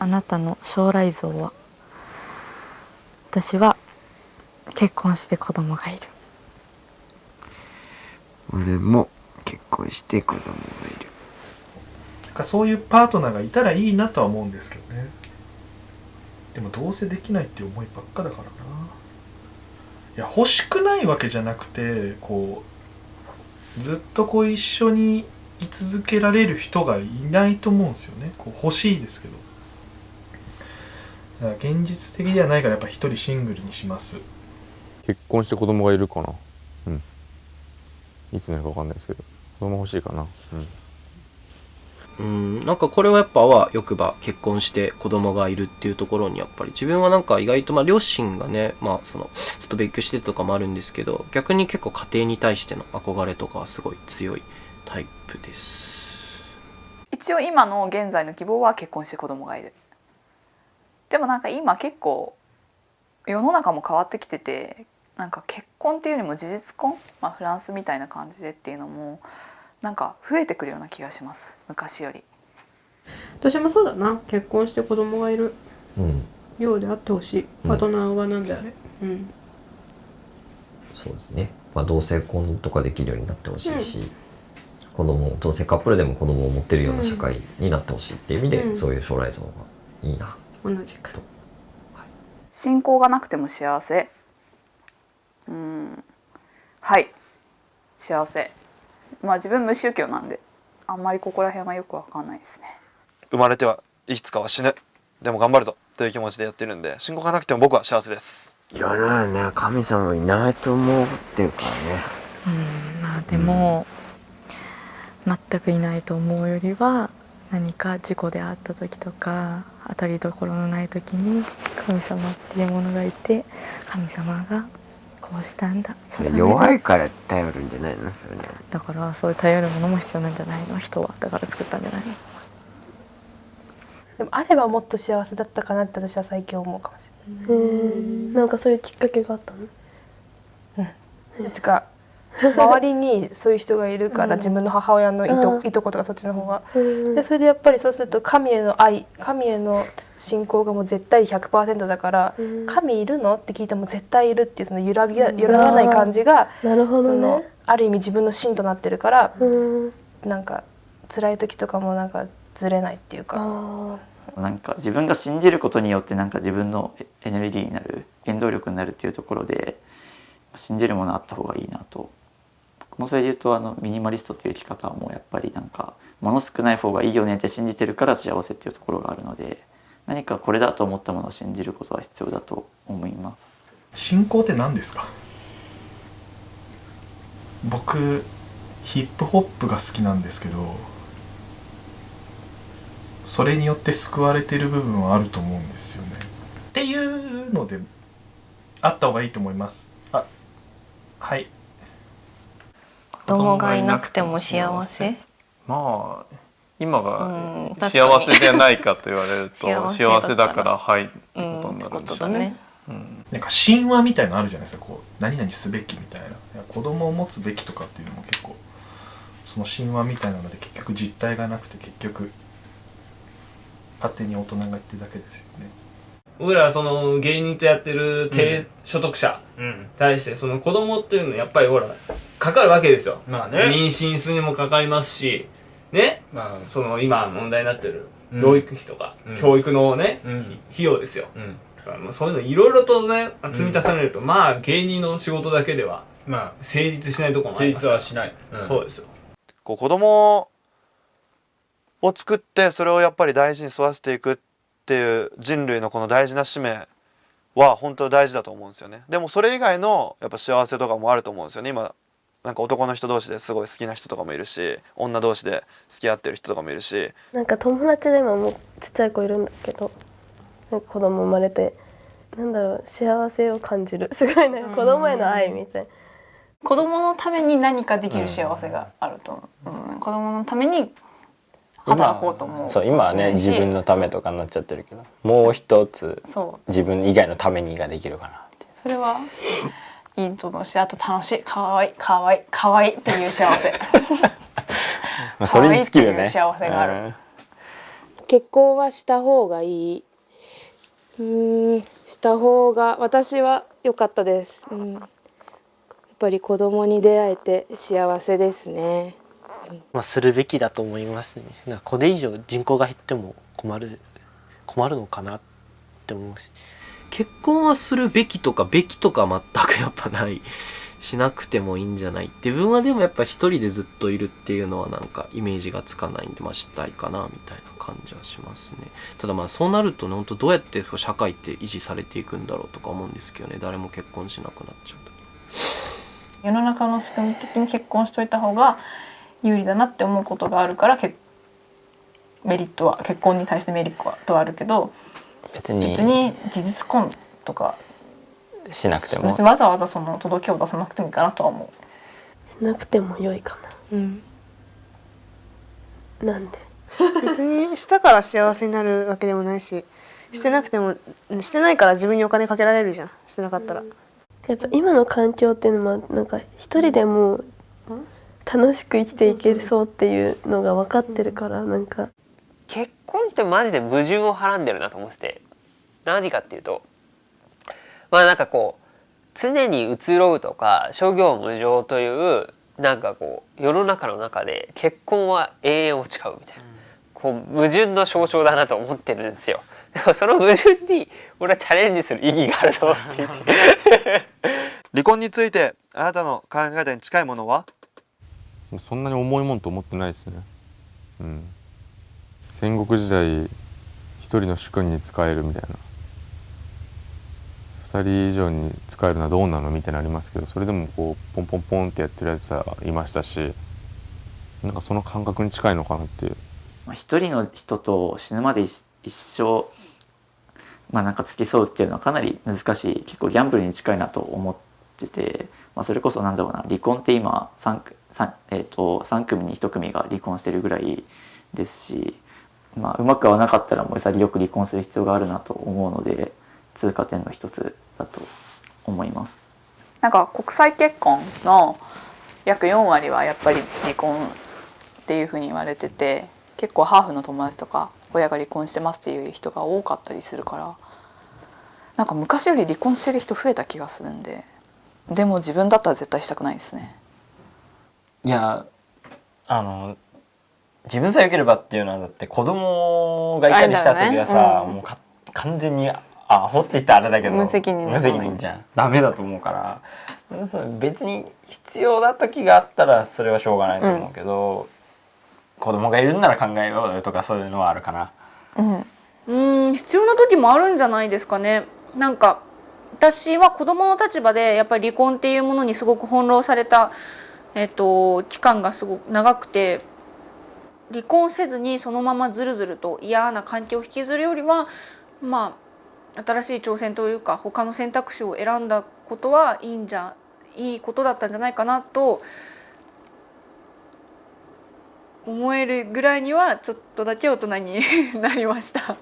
あなたの将来像は？私は結婚して子供がいる。俺も結婚して子供がいる。なんかそういうパートナーがいたらいいなとは思うんですけどね。でもどうせできないっていう思いばっかだからな。いや欲しくないわけじゃなくて、こうずっとこう一緒に居続けられる人がいないと思うんですよね。こう欲しいですけど、だから現実的ではないからやっぱ一人シングルにします。結婚して子供がいるかな。いつなるか分かんないですけど、子供欲しいかな。なんかこれはやっぱあわよくば結婚して子供がいるっていうところにやっぱり自分はなんか意外と両親がねそのずっと勉強してとかもあるんですけど、逆に結構家庭に対しての憧れとかはすごい強いタイプです。一応今の現在の希望は結婚して子供がいる。でもなんか今結構世の中も変わってきてて、なんか結婚っていうよりも事実婚、フランスみたいな感じでっていうのもなんか増えてくるような気がします、昔より。私もそうだな、結婚して子供がいるようであってほしい、パートナーはなんであれ。そうですね、同性婚とかできるようになってほしいし、同性カップルでも子供を持ってるような社会になってほしいっていう意味で、そういう将来像がいいな。同じく。信仰がなくても幸せ。はい、幸せ。自分無宗教なんであんまりここら辺はよくわかんないですね。生まれてはいつかは死ぬ、でも頑張るぞという気持ちでやってるんで、信仰がなくても僕は幸せです。いらないね、神様いないと思ってるからね。でも、全くいないと思うよりは、何か事故であった時とか当たりどころのない時に神様っていうものがいて、神様がこうしたんだ、弱いから頼るんじゃないのそれ。だからそういう頼るものも必要なんじゃないの、人は。だから作ったんじゃないの。でもあればもっと幸せだったかなって私は最近思うかもしれない。なんかそういうきっかけがあったの？つか周りにそういう人がいるから、自分の母親のいとことかそっちの方が、でそれでやっぱりそうすると神への愛、神への信仰がもう絶対 100% だから、神いるのって聞いても絶対いるっていうその揺らがない感じが、なるほどね、ある意味自分の芯となってるから、なんか辛い時とかもなんかずれないっていうか。なんか自分が信じることによってなんか自分のエネルギーになる、原動力になるっていうところで、信じるものあった方がいいなと。僕もそれで言うとミニマリストっていう生き方はもうやっぱりなんか物少ない方がいいよねって信じてるから幸せっていうところがあるので、何かこれだと思ったものを信じることは必要だと思います。信仰って何ですか？僕ヒップホップが好きなんですけど、それによって救われてる部分はあると思うんですよね。っていうのであった方がいいと思います。はい。子供がいなくても幸せ？今が幸せでないかと言われると幸せだからはいってことになるんですよね。なんか神話みたいなのあるじゃないですか。こう何々すべきみたいな、子供を持つべきとかっていうのも結構その神話みたいなので結局実体がなくて、結局勝手に大人が言ってるだけですよね。僕らはその芸人とやってる低所得者に対してその子供っていうのはやっぱりかかるわけですよ。妊娠するにもかかりますしね、その今問題になってる養育費とか、教育のね、費用ですよ。だからそういうのいろいろとね積み重ねると、芸人の仕事だけでは成立しないところもあります。成立はしない。そうですよ。子供を作ってそれをやっぱり大事に育てていくっていう人類のこの大事な使命は本当に大事だと思うんですよね。でもそれ以外のやっぱ幸せとかもあると思うんですよね。今なんか男の人同士ですごい好きな人とかもいるし、女同士で付き合ってる人とかもいるし、なんか友達が今もうちっちゃい子いるんだけど、なんか子供生まれて幸せを感じる。すごいね、子供への愛みたいな。子供のために何かできる幸せがあると思う。子供のために働こうと思う。そう、今はね自分のためとかになっちゃってるけど、もう一つ自分以外のためにができるかなって。それはいいと思うし、あと楽しい、かわいいっていう幸せ。それに尽きるね。幸せがある。結婚はした方がいい。した方が私は良かったです。やっぱり子供に出会えて幸せですね。するべきだと思いますね。これ以上人口が減っても困るのかなって思うし。結婚はするべきとか全くやっぱない。しなくてもいいんじゃないって自分はでもやっぱ一人でずっといるっていうのはなんかイメージがつかないんでしたいかなみたいな感じはしますね。ただそうなるとね、本当どうやって社会って維持されていくんだろうとか思うんですけどね、誰も結婚しなくなっちゃうと。世の中の仕組み的に結婚しといた方が有利だなって思うことがあるから結婚に対してメリットはあるけど、別に事実婚とかしなくてもわざわざその届けを出さなくてもいいかなとは思う。しなくても良いかな。なんで別にしたから幸せになるわけでもないし、してなくてもしてないから自分にお金かけられるじゃん、してなかったら。やっぱ今の環境っていうのはなんか一人でも楽しく生きていけるそうっていうのが分かってるから、なんか結婚ってマジで矛盾をはらんでるなと思ってて、何かっていうとなんかこう常に移ろうとか諸行無常というなんかこう世の中の中で結婚は永遠を誓うみたいな、矛盾の象徴だなと思ってるんですよ。でもその矛盾に俺はチャレンジする意義があると思っていて離婚についてあなたの考え方に近いものは？そんなに重いもんと思ってないですね。戦国時代一人の主君に仕えるみたいな、2人以上に仕えるのはどうなのみたいなのありますけど、それでもポンポンポンってやってるやつはいましたし、なんかその感覚に近いのかなっていう。一人の人と死ぬまで一生なんか付き添うっていうのはかなり難しい、結構ギャンブルに近いなと思ってて、それこそなんだろうな、離婚って今3組に1組が離婚してるぐらいですし、うまくはなかったらもう潔く離婚する必要があるなと思うので、通過点の一つだと思います。なんか国際結婚の約4割はやっぱり離婚っていうふうに言われてて、結構ハーフの友達とか親が離婚してますっていう人が多かったりするから、なんか昔より離婚してる人増えた気がするんで、でも自分だったら絶対したくないですね。いや自分さえ良ければっていうのは、だって子供がいたりした時はさ、もう完全にアホって言ったらあれだけど無責任じゃん。ダメだと思うから、別に必要な時があったらそれはしょうがないと思うけど、子供がいるんなら考えようよとかそういうのはあるかな。必要な時もあるんじゃないですかね。なんか私は子供の立場でやっぱり離婚っていうものにすごく翻弄された、期間がすごく長くて、離婚せずにそのままずるずると嫌な関係を引きずるよりは、新しい挑戦というか他の選択肢を選んだことはいいことだったんじゃないかなと思えるぐらいにはちょっとだけ大人になりました。